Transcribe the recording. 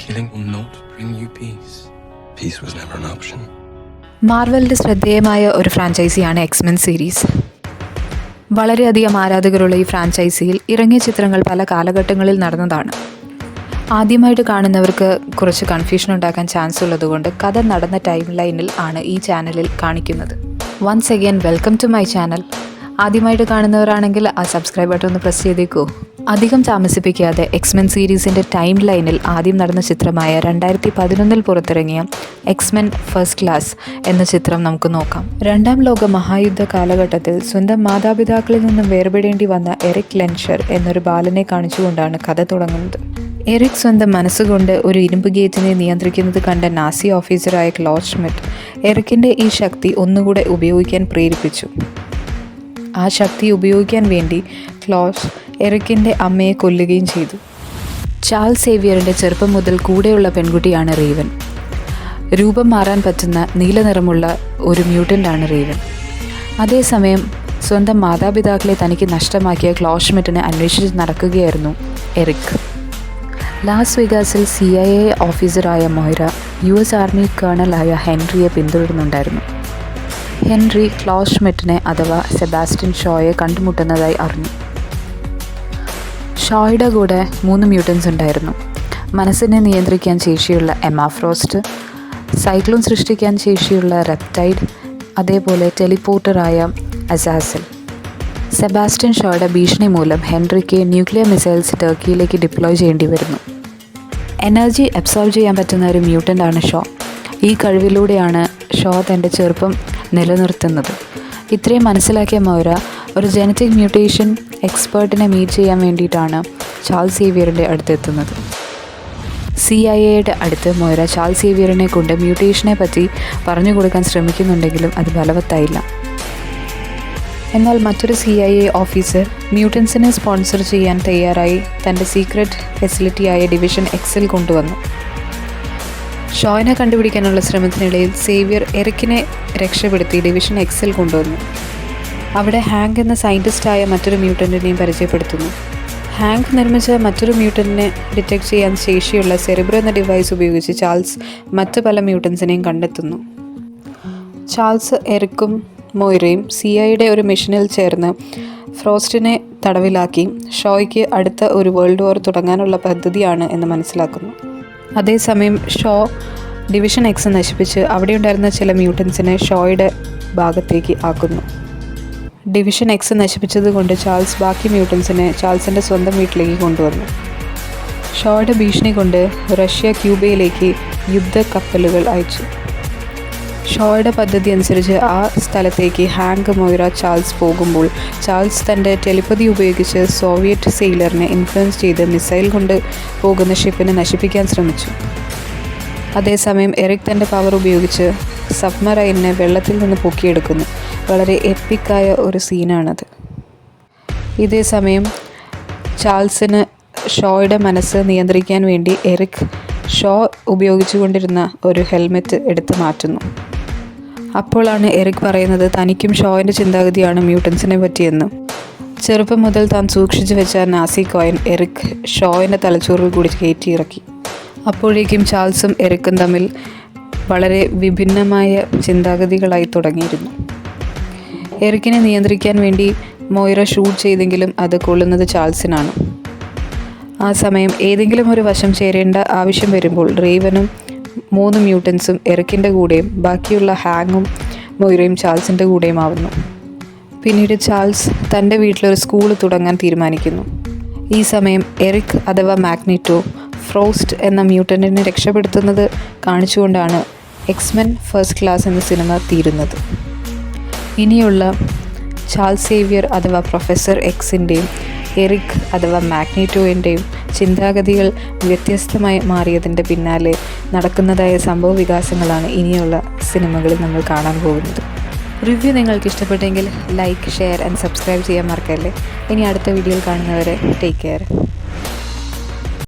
killing will not bring you peace. Peace was never an option. മാർവലിൻ്റെ ശ്രദ്ധേയമായ ഒരു ഫ്രാഞ്ചൈസിയാണ് X-Men series. വളരെയധികം ആരാധകരുള്ള ഈ ഫ്രാഞ്ചൈസിയിൽ ഇറങ്ങിയ ചിത്രങ്ങൾ പല കാലഘട്ടങ്ങളിൽ നടന്നതാണ്. ആദ്യമായിട്ട് കാണുന്നവർക്ക് കുറച്ച് കൺഫ്യൂഷൻ ഉണ്ടാക്കാൻ ചാൻസ് ഉള്ളതുകൊണ്ട് കഥ നടന്ന ടൈം ലൈനിൽ ആണ് ഈ ചാനലിൽ കാണിക്കുന്നത്. Once again welcome to my channel. ആദ്യമായിട്ട് കാണുന്നവരാണെങ്കിൽ ആ സബ്സ്ക്രൈബ് ബട്ടൺ ഒന്ന് പ്രസ് ചെയ്തേക്കൂ. അധികം താമസിപ്പിക്കാതെ എക്സ്മെൻ സീരീസിൻ്റെ ടൈം ലൈനിൽ ആദ്യം നടന്ന ചിത്രമായ 2011 പുറത്തിറങ്ങിയ എക്സ്മെൻ ഫസ്റ്റ് ക്ലാസ് എന്ന ചിത്രം നമുക്ക് നോക്കാം. രണ്ടാം ലോക മഹായുദ്ധ കാലഘട്ടത്തിൽ സ്വന്തം മാതാപിതാക്കളിൽ നിന്നും വേർപെടേണ്ടി വന്ന എറിക് ലെൻഷർ എന്നൊരു ബാലനെ കാണിച്ചുകൊണ്ടാണ് കഥ തുടങ്ങുന്നത്. എറിക് സ്വന്തം മനസ്സുകൊണ്ട് ഒരു ഇരുമ്പ് ഗേറ്റിനെ നിയന്ത്രിക്കുന്നത് കണ്ട നാസി ഓഫീസറായ ക്ലോസ് ഷ്മിറ്റ് എറിക്കിൻ്റെ ഈ ശക്തി ഒന്നുകൂടെ ഉപയോഗിക്കാൻ പ്രേരിപ്പിച്ചു. ആ ശക്തി ഉപയോഗിക്കാൻ വേണ്ടി ക്ലോസ് എറിക്കിൻ്റെ അമ്മയെ കൊല്ലുകയും ചെയ്തു. ചാൾസ് സേവിയറിൻ്റെ ചെറുപ്പം മുതൽ കൂടെയുള്ള പെൺകുട്ടിയാണ് റേവൻ. രൂപം മാറാൻ പറ്റുന്ന നീല നിറമുള്ള ഒരു മ്യൂട്ടൻ്റാണ് റേവൻ. അതേസമയം സ്വന്തം മാതാപിതാക്കളെ തനിക്ക് നഷ്ടമാക്കിയ ക്ലോസ് ഷ്മിറ്റിനെ അന്വേഷിച്ച് നടക്കുകയായിരുന്നു എറിക്. ലാസ് വെഗാസിൽ CIA ഓഫീസറായ മൊയ്ര US ആർമി കേണലായ ഹെൻറിയെ പിന്തുടരുന്നുണ്ടായിരുന്നു. ഹെൻറി ക്ലോസ് ഷ്മിറ്റിനെ അഥവാ സെബാസ്റ്റ്യൻ ഷോയെ കണ്ടുമുട്ടുന്നതായി അറിഞ്ഞു. ഷോയുടെ കൂടെ 3 മ്യൂട്ടൻസ് ഉണ്ടായിരുന്നു. മനസ്സിനെ നിയന്ത്രിക്കാൻ ശേഷിയുള്ള എമ്മ ഫ്രോസ്റ്റ്, സൈക്ലോൺ സൃഷ്ടിക്കാൻ ശേഷിയുള്ള റെപ്റ്റൈഡ്, അതേപോലെ ടെലിപ്പോർട്ടറായ അസാസിൽ. സെബാസ്റ്റ്യൻ ഷോയുടെ ഭീഷണി മൂലം ഹെൻറിക്ക് ന്യൂക്ലിയർ മിസൈൽസ് ടർക്കിയിലേക്ക് ഡിപ്ലോയ് ചെയ്യേണ്ടി വരുന്നു. എനർജി അബ്സോർബ് ചെയ്യാൻ പറ്റുന്ന ഒരു മ്യൂട്ടൻ്റാണ് ഷോ. ഈ കഴിവിലൂടെയാണ് ഷോ തൻ്റെ ചെറുപ്പം നിലനിർത്തുന്നത്. ഇത്രയും മനസ്സിലാക്കിയ മൗര ഒരു ജനറ്റിക് മ്യൂട്ടേഷൻ എക്സ്പേർട്ടിനെ മീറ്റ് ചെയ്യാൻ വേണ്ടിയിട്ടാണ് ചാൾസ് സേവിയറിൻ്റെ അടുത്തെത്തുന്നത്. CIA അടുത്ത് മൗര ചാൾസ് സേവിയറിനെ കൊണ്ട് മ്യൂട്ടേഷനെ പറ്റി പറഞ്ഞു കൊടുക്കാൻ ശ്രമിക്കുന്നുണ്ടെങ്കിലും അത് ഫലവത്തായില്ല. എന്നാൽ മറ്റൊരു CIA ഓഫീസർ മ്യൂട്ടൻസിനെ സ്പോൺസർ ചെയ്യാൻ തയ്യാറായി തൻ്റെ സീക്രട്ട് ഫെസിലിറ്റിയായ ഡിവിഷൻ Xൽ കൊണ്ടുവന്നു. ഷോയിനെ കണ്ടുപിടിക്കാനുള്ള ശ്രമത്തിനിടയിൽ സേവിയർ എറിക്കിനെ രക്ഷപ്പെടുത്തി ഡിവിഷൻ Xൽ കൊണ്ടുവന്നു. അവിടെ ഹാങ്ക് എന്ന സയൻറ്റിസ്റ്റായ മറ്റൊരു മ്യൂട്ടൻറ്റിനെയും പരിചയപ്പെടുത്തുന്നു. ഹാങ്ക് നിർമ്മിച്ച മറ്റൊരു മ്യൂട്ടൻറ്റിനെ ഡിറ്റക്ട് ചെയ്യാൻ ശേഷിയുള്ള സെറിബ്രോ എന്ന ഡിവൈസ് ഉപയോഗിച്ച് ചാൾസ് മറ്റ് പല മ്യൂട്ടൻസിനെയും കണ്ടെത്തുന്നു. ചാൾസ് എറിക്കും മൊയ്രയും CIA ഒരു മിഷനിൽ ചേർന്ന് ഫ്രോസ്റ്റിനെ തടവിലാക്കി ഷോയ്ക്ക് അടുത്ത ഒരു വേൾഡ് വാർ തുടങ്ങാനുള്ള പദ്ധതിയാണ് എന്ന് മനസ്സിലാക്കുന്നു. അതേസമയം ഷോ ഡിവിഷൻ X നശിപ്പിച്ച് അവിടെയുണ്ടായിരുന്ന ചില മ്യൂട്ടൻസിനെ ഷോയുടെ ഭാഗത്തേക്ക് ആക്കുന്നു. ഡിവിഷൻ X നശിപ്പിച്ചതുകൊണ്ട് ചാൾസ് ബാക്കി മ്യൂട്ടൻസിനെ ചാൾസിൻ്റെ സ്വന്തം വീട്ടിലേക്ക് കൊണ്ടുവന്നു. ഷോയുടെ ഭീഷണി കൊണ്ട് റഷ്യ ക്യൂബയിലേക്ക് യുദ്ധ കപ്പലുകൾ അയച്ചു. ഷോയുടെ പദ്ധതി അനുസരിച്ച് ആ സ്ഥലത്തേക്ക് ഹാങ്ക്, മൊയ്ര, ചാൾസ് പോകുമ്പോൾ ചാൾസ് തൻ്റെ ടെലിപ്പതി ഉപയോഗിച്ച് സോവിയറ്റ് സെയിലറിനെ ഇൻഫ്ലുവൻസ് ചെയ്ത് മിസൈൽ കൊണ്ട് പോകുന്ന ഷിപ്പിനെ നശിപ്പിക്കാൻ ശ്രമിച്ചു. അതേസമയം എറിക് തൻ്റെ പവർ ഉപയോഗിച്ച് സബ്മറൈനിനെ വെള്ളത്തിൽ നിന്ന് പൊക്കിയെടുക്കുന്നു. വളരെ എപ്പിക്കായ ഒരു സീനാണത്. ഇതേസമയം ചാൾസിന് ഷോയുടെ മനസ്സ് നിയന്ത്രിക്കാൻ വേണ്ടി എറിക് ഷോ ഉപയോഗിച്ചുകൊണ്ടിരുന്ന ഒരു ഹെൽമെറ്റ് എടുത്ത് മാറ്റുന്നു. അപ്പോഴാണ് എറിക് പറയുന്നത് തനിക്കും ഷോയുടെ ചിന്താഗതിയാണ് മ്യൂട്ടൻസിനെ പറ്റിയെന്ന്. ചെറുപ്പം മുതൽ താൻ സൂക്ഷിച്ചു വെച്ച നാസി കോയിൻ എറിക് ഷോയുടെ തലച്ചോറിൽ കൂടി കയറ്റിയിറക്കി. അപ്പോഴേക്കും ചാൾസും എറിക്കും തമ്മിൽ വളരെ വിഭിന്നമായ ചിന്താഗതികളായി തുടങ്ങിയിരുന്നു. എറിക്കിനെ നിയന്ത്രിക്കാൻ വേണ്ടി മൊയ്ര ഷൂട്ട് ചെയ്തെങ്കിലും അത് കൊള്ളുന്നത് ചാൾസിനാണ്. ആ സമയം ഏതെങ്കിലും ഒരു വശം ചേരേണ്ട ആവശ്യം വരുമ്പോൾ റേവനും 3 മ്യൂട്ടൻസും എറിക്കിൻ്റെ കൂടെയും ബാക്കിയുള്ള ഹാങ്ങും മൊയ്രയും ചാൾസിൻ്റെ കൂടെയും ആവുന്നു. പിന്നീട് ചാൾസ് തൻ്റെ വീട്ടിലൊരു സ്കൂൾ തുടങ്ങാൻ തീരുമാനിക്കുന്നു. ഈ സമയം എറിക് അഥവാ മാഗ്നീറ്റോ ഫ്രോസ്റ്റ് എന്ന മ്യൂട്ടൻറ്റിനെ രക്ഷപ്പെടുത്തുന്നത് കാണിച്ചുകൊണ്ടാണ് എക്സ്മെൻ ഫസ്റ്റ് ക്ലാസ് എന്ന സിനിമ തീരുന്നത്. ഇനിയുള്ള ചാൾസ് സേവിയർ അഥവാ പ്രൊഫസർ Xൻ്റെയും എറിക് അഥവാ മാഗ്നീറ്റോൻ്റെയും ചിന്താഗതികൾ വ്യത്യസ്തമായി മാറിയതിൻ്റെ പിന്നാലെ നടക്കുന്നതായ സംഭവ വികാസങ്ങളാണ് ഇനിയുള്ള സിനിമകളിൽ നമ്മൾ കാണാൻ പോകുന്നത്. റിവ്യൂ നിങ്ങൾക്ക് ഇഷ്ടപ്പെട്ടെങ്കിൽ ലൈക്ക്, ഷെയർ ആൻഡ് സബ്സ്ക്രൈബ് ചെയ്യാൻ മറക്കല്ലേ. ഇനി അടുത്ത വീഡിയോയിൽ കാണുന്നവരെ ടേക്ക് കെയർ.